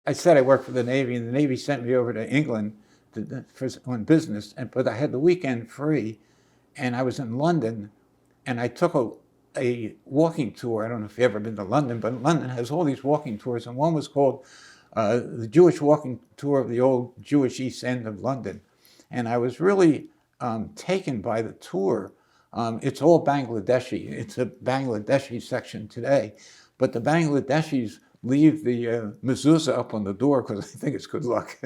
I said I worked for the Navy, and the Navy sent me over to England on business, but I had the weekend free, and I was in London, and I took a walking tour. I don't know if you've ever been to London, but London has all these walking tours, and one was called the Jewish Walking Tour of the Old Jewish East End of London. And I was really taken by the tour. It's all Bangladeshi. It's a Bangladeshi section today, but the Bangladeshis leave the mezuzah up on the door because I think it's good luck.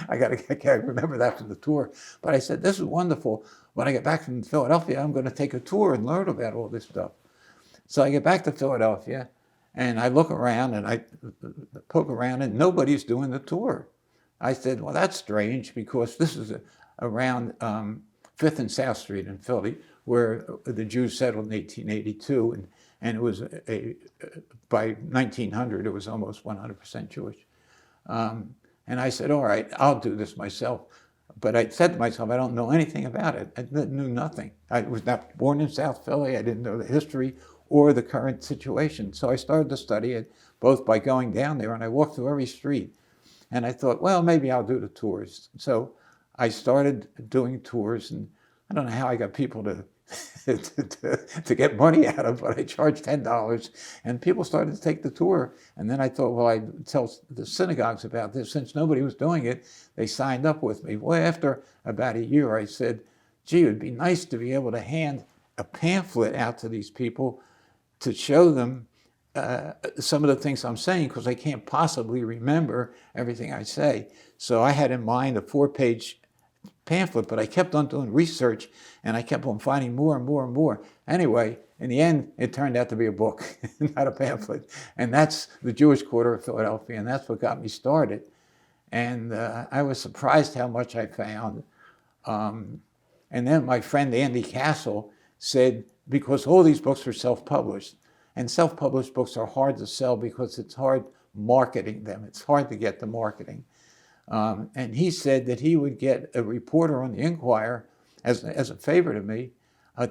I can't remember that from the tour. But I said, this is wonderful. When I get back from Philadelphia, I'm going to take a tour and learn about all this stuff. So I get back to Philadelphia, and I look around, and I poke around, and nobody's doing the tour. I said, well, that's strange, because this is around 5th and South Street in Philly, where the Jews settled in 1882, and it was by 1900, it was almost 100% Jewish. And I said, all right, I'll do this myself. But I said to myself, I don't know anything about it. I knew nothing. I was not born in South Philly. I didn't know the history or the current situation. So I started to study it, both by going down there, and I walked through every street. And I thought, well, maybe I'll do the tours. So I started doing tours, and I don't know how I got people to get money out of it, but I charged $10, and people started to take the tour. And then I thought, well, I'd tell the synagogues about this. Since nobody was doing it, they signed up with me. Well, after about a year, I said, gee, it would be nice to be able to hand a pamphlet out to these people to show them some of the things I'm saying, because I can't possibly remember everything I say. So I had in mind a 4-page pamphlet, but I kept on doing research, and I kept on finding more and more and more. Anyway, in the end, it turned out to be a book, not a pamphlet. And that's the Jewish Quarter of Philadelphia, and that's what got me started. And I was surprised how much I found. And then my friend Andy Castle said, because all these books are self-published, and self-published books are hard to sell because it's hard marketing them. It's hard to get the marketing. And he said that he would get a reporter on the Inquirer, as a favor to me,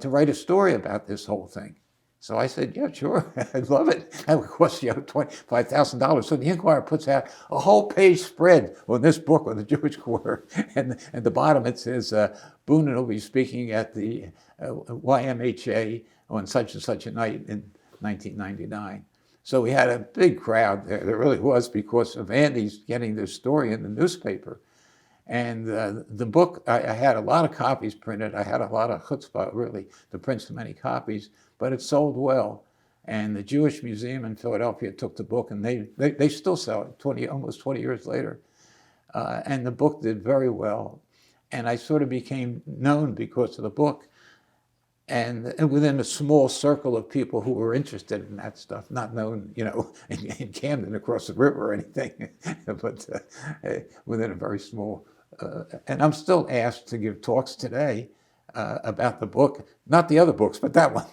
to write a story about this whole thing. So I said, yeah, sure, I'd love it. That would cost you $25,000. So the Inquirer puts out a whole page spread on this book on the Jewish Quarter. And at the bottom it says, Boonin will be speaking at the YMHA on such and such a night in 1999. So we had a big crowd there. There really was, because of Andy's getting this story in the newspaper. And the book, I had a lot of copies printed. I had a lot of chutzpah, really, to print so many copies, but it sold well. And the Jewish Museum in Philadelphia took the book, and they still sell it almost 20 years later. And the book did very well. And I sort of became known because of the book. And within a small circle of people who were interested in that stuff, not known, in Camden across the river or anything, but within a very small. And I'm still asked to give talks today about the book, not the other books, but that one.